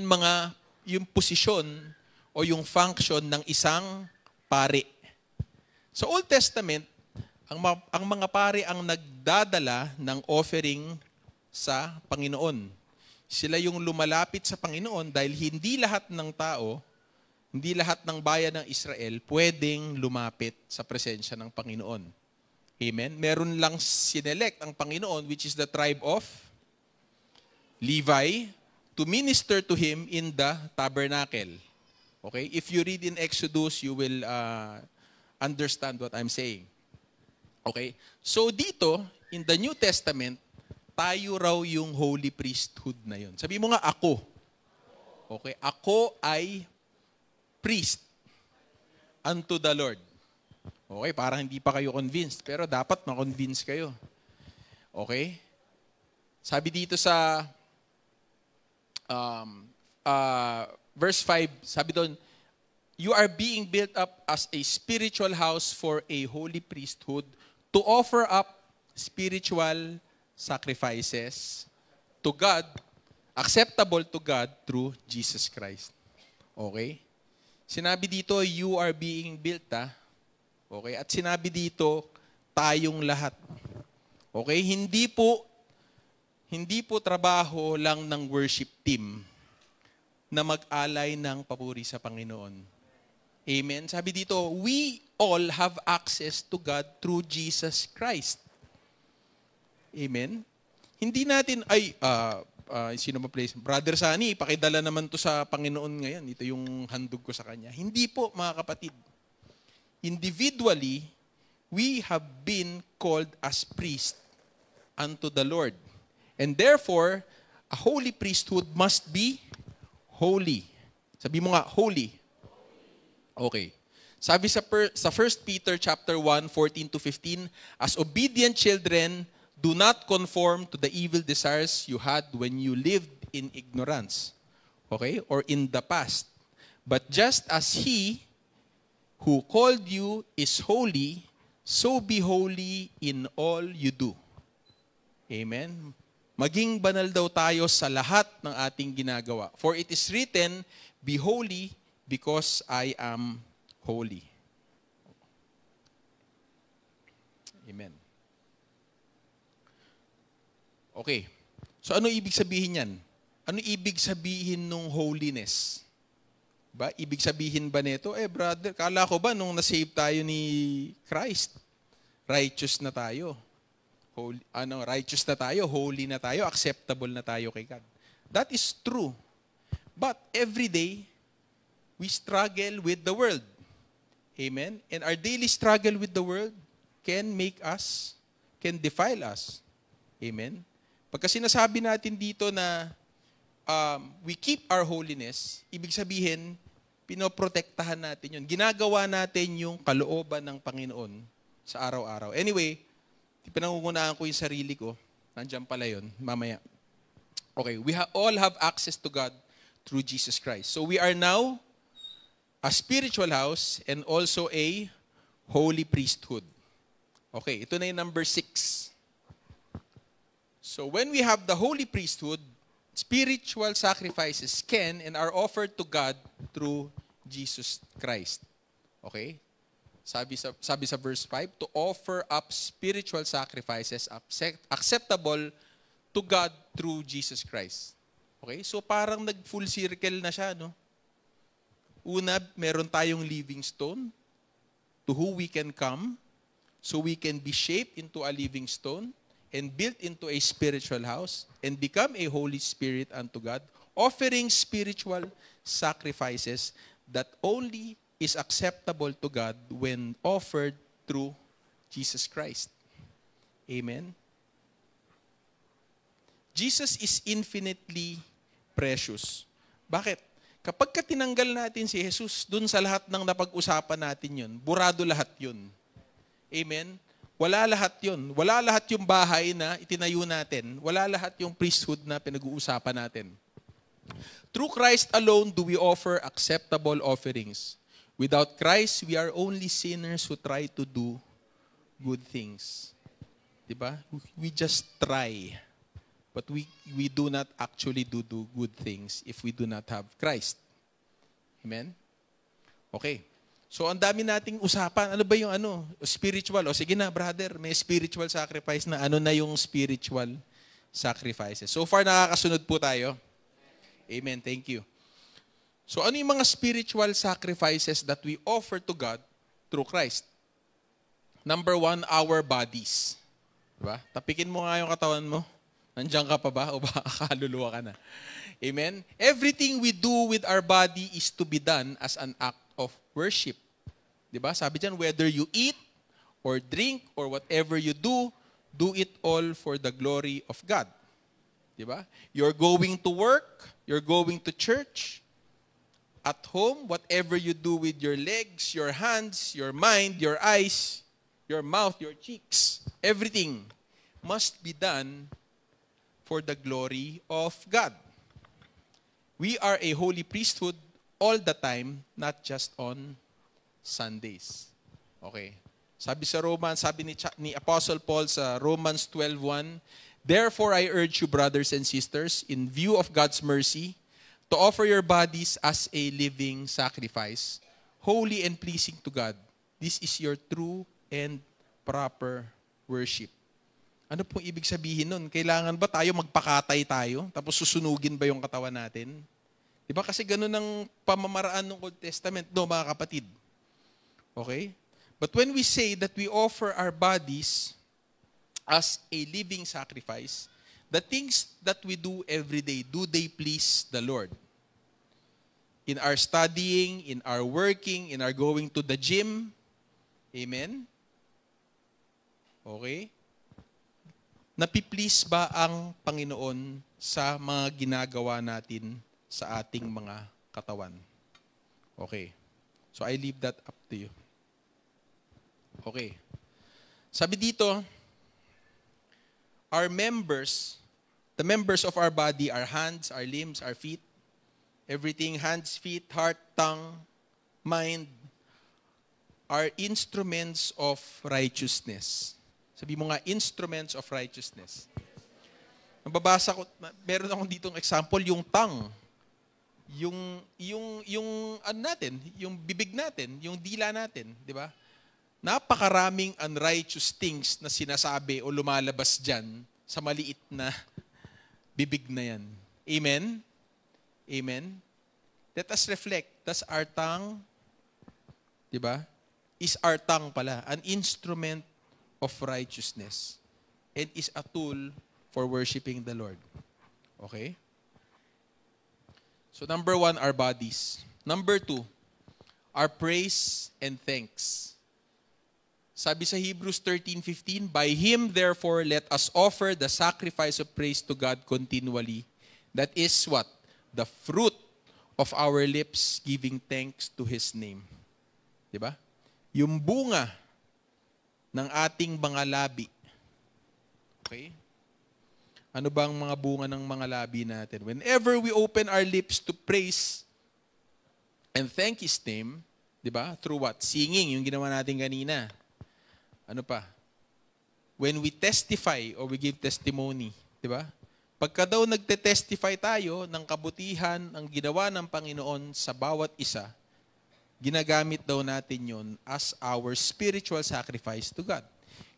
yung posisyon o yung function ng isang pari. Sa Old Testament, ang mga pari ang nagdadala ng offering sa Panginoon. Sila yung lumalapit sa Panginoon dahil hindi lahat ng tao, hindi lahat ng bayan ng Israel pwedeng lumapit sa presensya ng Panginoon. Amen? Meron lang sinelect ang Panginoon, which is the tribe of Levi, to minister to Him in the tabernacle. Okay? If you read in Exodus, you will understand what I'm saying. Okay? So dito, in the New Testament, tayo raw yung holy priesthood na yun. Sabi mo nga, ako. Okay? Ako ay priest unto the Lord. Okay, parang hindi pa kayo convinced, pero dapat ma-convince kayo. Okay? Sabi dito sa verse 5, sabi doon, you are being built up as a spiritual house for a holy priesthood to offer up spiritual sacrifices to God, acceptable to God through Jesus Christ. Okay? Sinabi dito, you are being built, Okay? At sinabi dito, tayong lahat. Okay? Hindi po trabaho lang ng worship team na mag-alay ng papuri sa Panginoon. Amen? Sabi dito, we all have access to God through Jesus Christ. Amen? Hindi natin, sino ba place? Brother Sunny, pakidala naman to sa Panginoon ngayon. Ito yung handog ko sa kanya. Hindi po, mga kapatid. Individually, we have been called as priest unto the Lord. And therefore, a holy priesthood must be holy. Sabi mo nga, holy. Okay. Sabi sa 1 Peter chapter 1, 14-15, as obedient children, do not conform to the evil desires you had when you lived in ignorance, okay, or in the past. But just as He who called you is holy, so be holy in all you do. Amen? Maging banal daw tayo sa lahat ng ating ginagawa. For it is written, be holy because I am holy. Amen. Okay. So ano ibig sabihin yan? Ano ibig sabihin nung holiness? Ba, ibig sabihin ba nito? Brother, kala ko ba nung na-save tayo ni Christ, righteous na tayo? Righteous na tayo, holy na tayo, acceptable na tayo kay God. That is true. But every day, we struggle with the world. Amen? And our daily struggle with the world can defile us. Amen? Pagka sinasabi natin dito na we keep our holiness, ibig sabihin, pinoprotektahan natin yun. Ginagawa natin yung kalooban ng Panginoon sa araw-araw. Anyway, pinangungunahan ko yung sarili ko. Nandiyan pala yun, mamaya. Okay, we all have access to God through Jesus Christ. So we are now a spiritual house and also a holy priesthood. Okay, ito na yung number 6. So when we have the holy priesthood, spiritual sacrifices can and are offered to God through Jesus Christ. Okay? Sabi sa verse 5, to offer up spiritual sacrifices acceptable to God through Jesus Christ. Okay? So parang nag-full circle na siya, no? Una, meron tayong living stone to who we can come so we can be shaped into a living stone and built into a spiritual house and become a Holy Spirit unto God, offering spiritual sacrifices that only is acceptable to God when offered through Jesus Christ. Amen? Jesus is infinitely precious. Bakit? Kapag tinanggal natin si Jesus dun sa lahat ng napag-usapan natin yun, burado lahat yun. Amen? Wala lahat yun. Wala lahat yung bahay na itinayo natin. Wala lahat yung priesthood na pinag-uusapan natin. Through Christ alone do we offer acceptable offerings. Without Christ, we are only sinners who try to do good things. Diba? We just try. But we do not actually do good things if we do not have Christ. Amen? Okay. So, ang dami nating usapan. Ano ba yung spiritual? O sige na, brother, may spiritual sacrifice na. Ano na yung spiritual sacrifices? So far, nakakasunod po tayo. Amen. Thank you. So, ano yung mga spiritual sacrifices that we offer to God through Christ? Number 1, our bodies. Diba? Tapikin mo nga yung katawan mo. Nandiyan ka pa ba? O baka kaluluwa ka na? Amen? Everything we do with our body is to be done as an act of worship. Diba? Sabi dyan, whether you eat or drink or whatever you do it all for the glory of God. Diba? You're going to work, you're going to church, at home, whatever you do with your legs, your hands, your mind, your eyes, your mouth, your cheeks, everything must be done for the glory of God. We are a holy priesthood all the time, not just on Sundays. Okay. Sabi ni Apostle Paul sa Romans 12:1, therefore I urge you, brothers and sisters, in view of God's mercy, to offer your bodies as a living sacrifice, holy and pleasing to God. This is your true and proper worship. Ano pong ibig sabihin nun? Kailangan ba tayo magpakatay tayo? Tapos susunugin ba yung katawan natin? Diba kasi ganun ang pamamaraan ng Old Testament, no, mga kapatid? Okay? But when we say that we offer our bodies as a living sacrifice, the things that we do every day, do they please the Lord? In our studying, in our working, in our going to the gym. Amen? Okay? Napiplease ba ang Panginoon sa mga ginagawa natin sa ating mga katawan? Okay. So I leave that up to you. Okay. Sabi dito, our members, the members of our body, our hands, our limbs, our feet, everything, hands, feet, heart, tongue, mind, are instruments of righteousness. Sabi mo nga, instruments of righteousness. Nababasa ko, meron akong ditong example, yung tongue. Yung ano natin, yung bibig natin, yung dila natin, di ba? Napakaraming unrighteous things na sinasabi o lumalabas dyan sa maliit na bibig na yan. Amen? Amen? Let us reflect. Does our tongue, di ba? Is our tongue pala an instrument of righteousness and is a tool for worshiping the Lord. Okay? So number 1, our bodies. Number 2, our praise and thanks. Sabi sa Hebrews 13:15, by Him therefore let us offer the sacrifice of praise to God continually. That is what? The fruit of our lips giving thanks to His name. Diba? Yung bunga ng ating mga labi. Okay? Ano bang mga bunga ng mga labi natin? Whenever we open our lips to praise and thank His name, di ba? Through what? Singing, yung ginawa natin kanina. Ano pa? When we testify or we give testimony, di ba? Pagka daw nagte-testify tayo ng kabutihan ang ginawa ng Panginoon sa bawat isa, ginagamit daw natin yon as our spiritual sacrifice to God.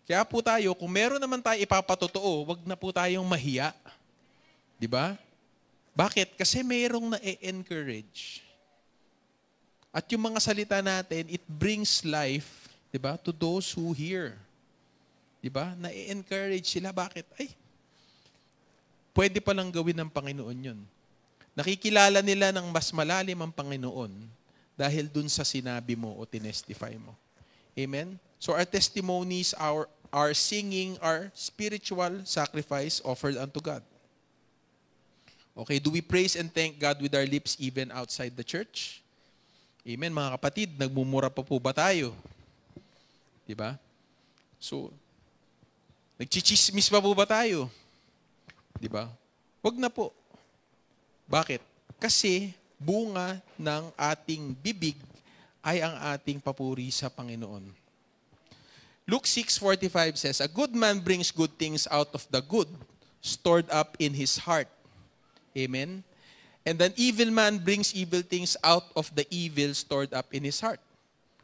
Kaya po tayo, kung meron naman tayo ipapatotoo, wag na po tayong mahiya. Di ba? Bakit? Kasi mayroong na-encourage. At yung mga salita natin, it brings life, di ba, to those who hear. Di ba? Na-encourage sila. Bakit? Ay, pwede palang gawin ng Panginoon yun. Nakikilala nila ng mas malalim ang Panginoon dahil dun sa sinabi mo o tinestify mo. Amen? So our testimonies, our singing, our spiritual sacrifice offered unto God. Okay, do we praise and thank God with our lips even outside the church? Amen, mga kapatid, nagmumura pa po ba tayo? Diba? So, nagchichismis pa po ba tayo? Diba? Wag na po. Bakit? Kasi bunga ng ating bibig ay ang ating papuri sa Panginoon. Luke 6:45 says, a good man brings good things out of the good stored up in his heart. Amen? And an evil man brings evil things out of the evil stored up in his heart.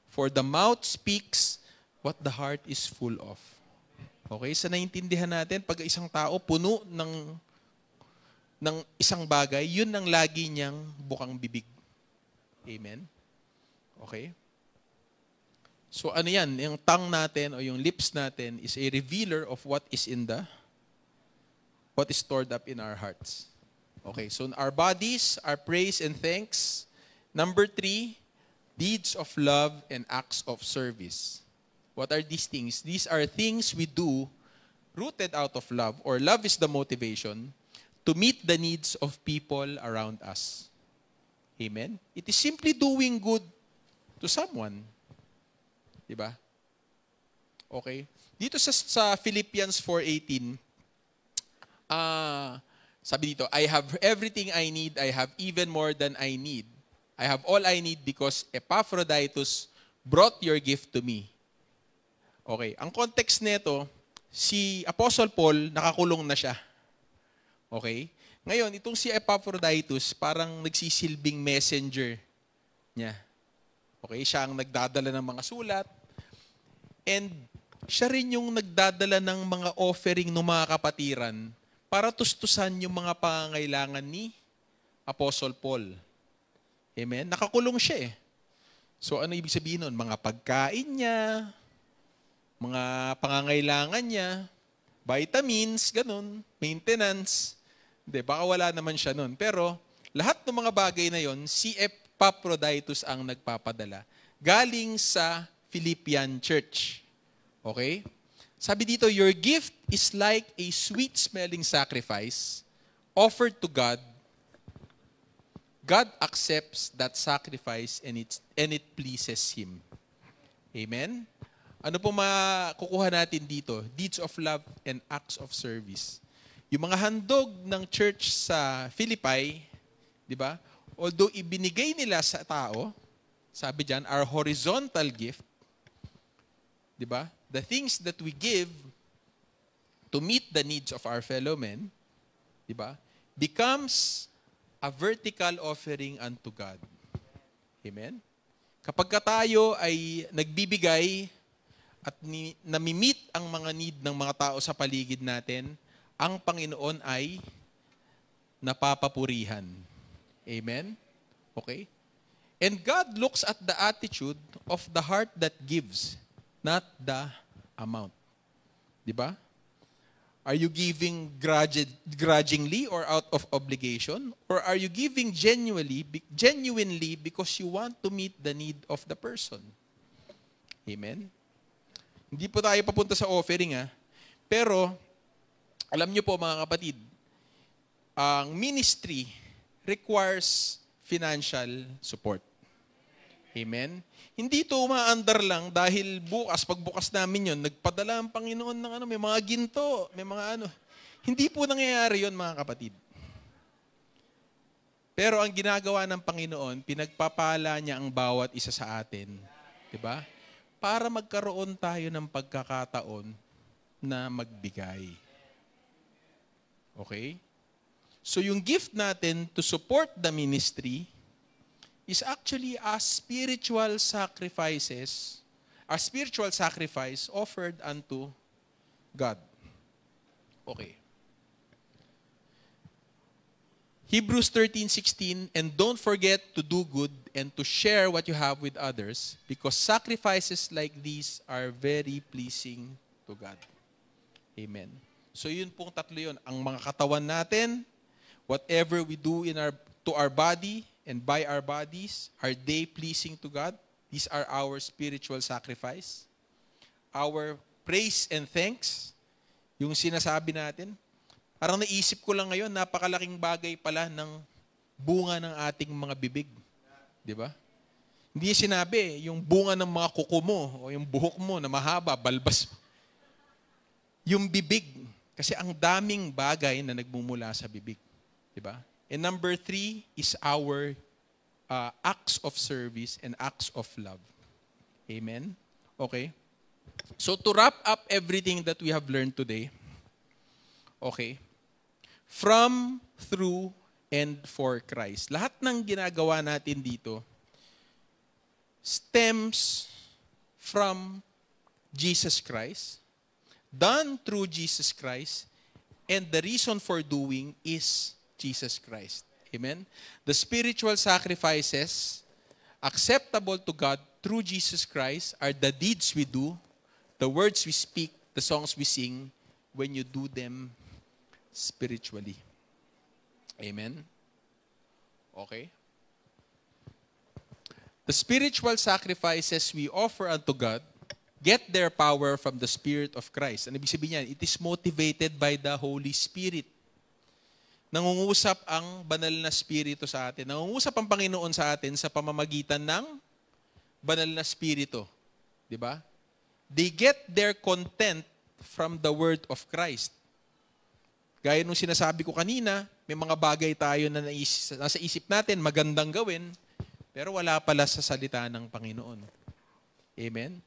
For the mouth speaks what the heart is full of. Okay? Sa naiintindihan natin, pag isang tao puno ng isang bagay, yun ang lagi niyang bukang bibig. Amen? Okay? So ano yan, yung tongue natin o yung lips natin is a revealer of what is stored up in our hearts. Okay, so our bodies, our praise and thanks. Number 3, deeds of love and acts of service. What are these things? These are things we do rooted out of love, or love is the motivation to meet the needs of people around us. Amen? It is simply doing good to someone. Diba? Okay? Dito sa Philippians 4:18, sabi dito, I have everything I need, I have even more than I need. I have all I need because Epaphroditus brought your gift to me. Okay, ang context nito, si Apostle Paul, nakakulong na siya. Okay? Ngayon, itong si Epaphroditus, parang nagsisilbing messenger niya. Okay, siya ang nagdadala ng mga sulat. And siya rin yung nagdadala ng mga offering ng mga kapatiran para tustusan yung mga pangangailangan ni Apostle Paul. Amen? Nakakulong siya eh. So ano ibig sabihin nun? Mga pagkain niya, mga pangangailangan niya, vitamins, ganun, maintenance. Hindi, baka wala naman siya nun. Pero lahat ng mga bagay na yon, si Epaphroditus ang nagpapadala. Galing sa Philippian church. Okay? Sabi dito, your gift is like a sweet-smelling sacrifice offered to God. God accepts that sacrifice and it pleases Him. Amen? Ano po makukuha natin dito? Deeds of love and acts of service. Yung mga handog ng church sa Philippi, di ba? Although ibinigay nila sa tao, sabi diyan, our horizontal gift, di ba? The things that we give to meet the needs of our fellow men, Di ba? Becomes a vertical offering unto God. Amen? Kapag tayo ay nagbibigay at nami-meet ang mga need ng mga tao sa paligid natin, ang Panginoon ay napapapurihan. Amen? Okay? And God looks at the attitude of the heart that gives, not the amount. Di ba? Are you giving grudgingly or out of obligation? Or are you giving genuinely because you want to meet the need of the person? Amen? Hindi po tayo papunta sa offering, pero alam niyo po mga kapatid, ang ministry requires financial support. Amen? Hindi ito umaandar lang dahil pagbukas namin yon, nagpadala ang Panginoon ng may mga ginto, may mga Hindi po nangyayari yon mga kapatid. Pero ang ginagawa ng Panginoon, pinagpapala niya ang bawat isa sa atin. Diba? Para magkaroon tayo ng pagkakataon na magbigay. Okay? So yung gift natin to support the ministry is actually a spiritual sacrifice offered unto God. Okay. Hebrews 13:16, and don't forget to do good and to share what you have with others, because sacrifices like these are very pleasing to God. Amen. So yun pong tatlo yun. Ang mga katawan natin, whatever we do to our body, and by our bodies, are they pleasing to God? These are our spiritual sacrifice. Our praise and thanks, yung sinasabi natin. Parang naisip ko lang ngayon, napakalaking bagay pala ng bunga ng ating mga bibig. Di ba? Hindi sinabi, yung bunga ng mga kuko mo, o yung buhok mo na mahaba, balbas. Yung bibig. Kasi ang daming bagay na nagmumula sa bibig. Di ba? And number 3 is our acts of service and acts of love. Amen? Okay? So to wrap up everything that we have learned today, okay, from, through, and for Christ. Lahat ng ginagawa natin dito stems from Jesus Christ, done through Jesus Christ, and the reason for doing is Jesus Christ. Amen? The spiritual sacrifices acceptable to God through Jesus Christ are the deeds we do, the words we speak, the songs we sing, when you do them spiritually. Amen? Okay? The spiritual sacrifices we offer unto God get their power from the Spirit of Christ. Ano ibig sabihin niyan? It is motivated by the Holy Spirit. Nangungusap ang banal na Espiritu sa atin. Nangungusap ang Panginoon sa atin sa pamamagitan ng banal na Espiritu. Diba? They get their content from the Word of Christ. Gaya nung sinasabi ko kanina, may mga bagay tayo na nasa isip natin, magandang gawin, pero wala pala sa salita ng Panginoon. Amen?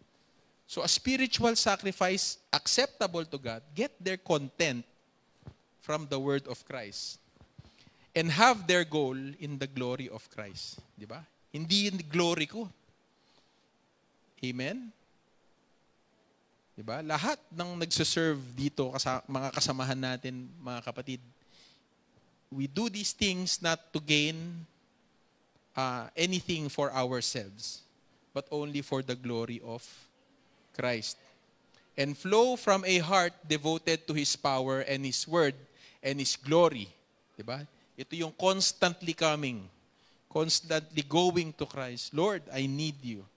So a spiritual sacrifice acceptable to God, get their content from the word of Christ and have their goal in the glory of Christ. Di ba? Hindi yung glory ko. Amen? Di ba? Lahat ng nagsaserve dito, mga kasamahan natin, mga kapatid, we do these things not to gain anything for ourselves, but only for the glory of Christ. And flow from a heart devoted to His power and His word and His glory. Diba? Ito yung constantly coming, constantly going to Christ. Lord, I need you.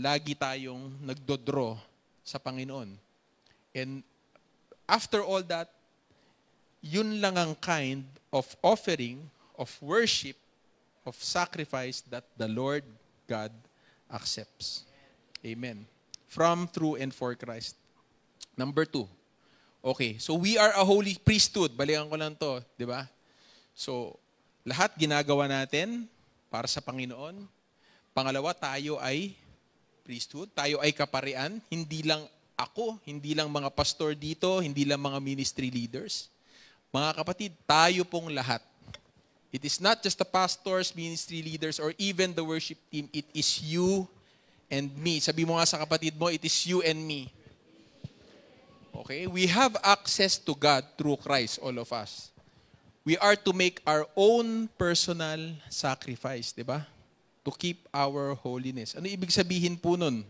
Lagi tayong nagdodraw sa Panginoon. And after all that, yun lang ang kind of offering, of worship, of sacrifice that the Lord God accepts. Amen. From, through, and for Christ. Number 2. Okay, so we are a holy priesthood. Balikan ko lang to, di ba? So, lahat ginagawa natin para sa Panginoon. Pangalawa, tayo ay priesthood. Tayo ay kaparian. Hindi lang ako, hindi lang mga pastor dito, hindi lang mga ministry leaders. Mga kapatid, tayo pong lahat. It is not just the pastors, ministry leaders, or even the worship team. It is you and me. Sabi mo nga sa kapatid mo, it is you and me. Okay? We have access to God through Christ, all of us. We are to make our own personal sacrifice, di ba? To keep our holiness. Ano ibig sabihin po nun?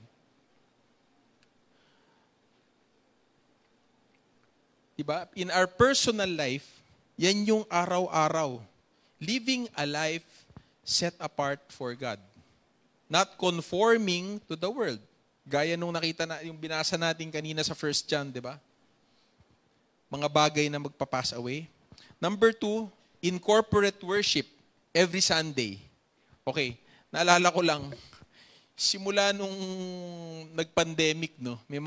Di ba? In our personal life, yan yung araw-araw. Living a life set apart for God. Not conforming to the world. Gaya nung nakita na, yung binasa natin kanina sa 1 John, di ba? Mga bagay na magpapass away. Number 2, in corporate worship every Sunday. Okay, naalala ko lang, simula nung nag-pandemic, no, may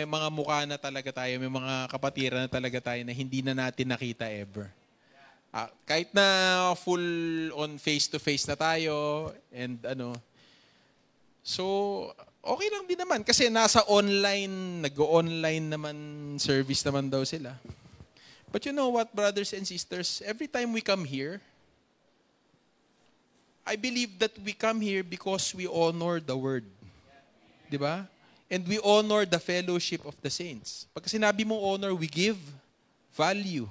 mga mukha na talaga tayo, may mga kapatiran na talaga tayo na hindi na natin nakita ever. Kahit na full on face-to-face na tayo and so okay lang din naman kasi nasa online, nag-online naman service naman daw sila. But you know what, brothers and sisters, every time we come here, I believe that we come here because we honor the word. Di ba? And we honor the fellowship of the saints. Pag sinabi mong honor, we give value.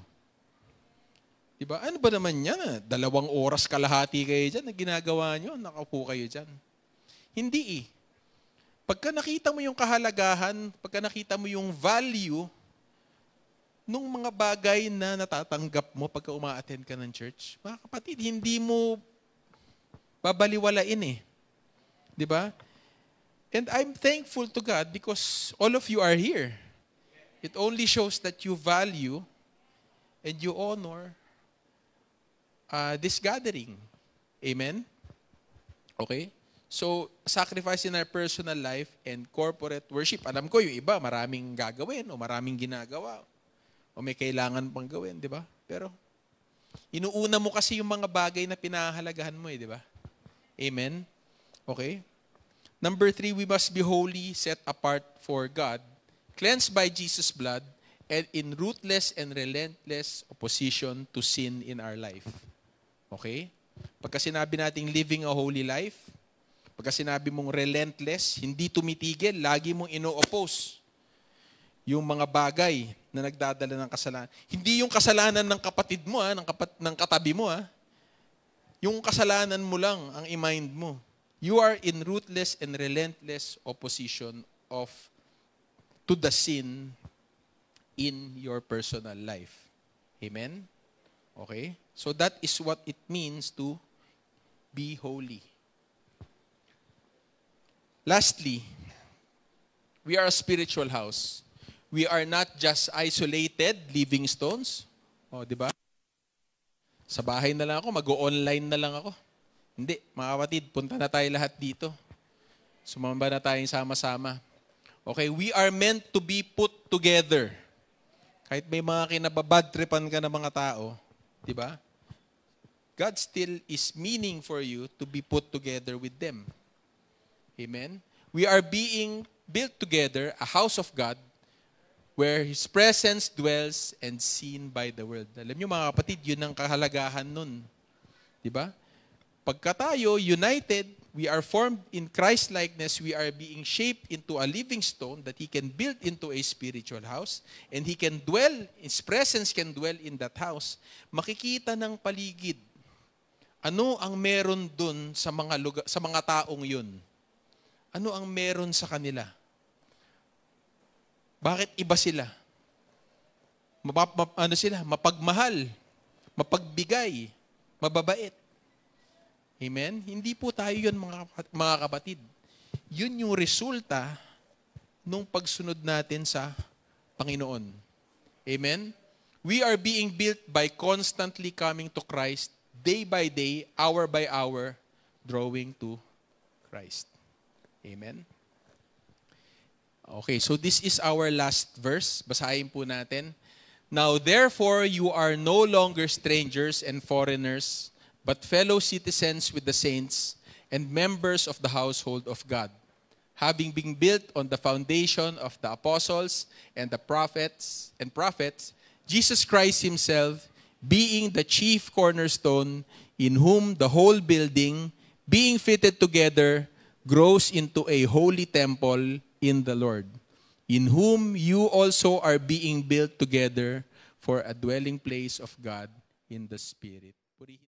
Diba? Ano ba naman yan? 2 oras kalahati kayo dyan na ginagawa nyo, nakaupo kayo dyan. Hindi eh. Pagka nakita mo yung kahalagahan, pagka nakita mo yung value nung mga bagay na natatanggap mo pagka uma-attend ka ng church, mga kapatid, hindi mo babaliwalain eh. Diba? And I'm thankful to God because all of you are here. It only shows that you value and you honor this gathering. Amen? Okay? So, sacrifice in our personal life and corporate worship. Alam ko yung iba, maraming gagawin o maraming ginagawa. O may kailangan pang gawin, di ba? Pero, inuuna mo kasi yung mga bagay na pinahahalagahan mo di ba? Amen? Okay? Number 3, we must be holy, set apart for God, cleansed by Jesus' blood, and in ruthless and relentless opposition to sin in our life. Okay? Pagka sinabi nating living a holy life, pagka sinabi mong relentless, hindi tumitigil, lagi mong ino-oppose yung mga bagay na nagdadala ng kasalanan. Hindi yung kasalanan ng kapatid mo, ng katabi mo. Yung kasalanan mo lang ang i-mind mo. You are in ruthless and relentless opposition to the sin in your personal life. Amen? Okay? So that is what it means to be holy. Lastly, we are a spiritual house. We are not just isolated living stones. Di ba? Sa bahay na lang ako, mag-o-online na lang ako. Hindi, mga kapatid, punta na tayo lahat dito. Sumamba na tayong sama-sama. Okay, we are meant to be put together. Kahit may mga kinababadtripan ka ng mga tao, di ba? God still is meaning for you to be put together with them. Amen? We are being built together, a house of God, where His presence dwells and seen by the world. Alam niyo mga kapatid, yun ang kahalagahan nun. Diba? Pagka tayo united, we are formed in Christ-likeness, we are being shaped into a living stone that He can build into a spiritual house, and He can dwell, His presence can dwell in that house. Makikita ng paligid, ano ang meron dun sa mga taong yun? Ano ang meron sa kanila? Bakit iba sila? Mapagmahal, mapagbigay, mababait. Amen? Hindi po tayo yun mga kapatid. Yun yung resulta nung pagsunod natin sa Panginoon. Amen? We are being built by constantly coming to Christ, day by day, hour by hour, drawing to Christ. Amen? Okay, so this is our last verse. Basahin po natin. Now therefore you are no longer strangers and foreigners, but fellow citizens with the saints and members of the household of God, having been built on the foundation of the apostles and the prophets, Jesus Christ himself being the chief cornerstone, in whom the whole building, being fitted together, grows into a holy temple in the Lord, in whom you also are being built together for a dwelling place of God in the Spirit.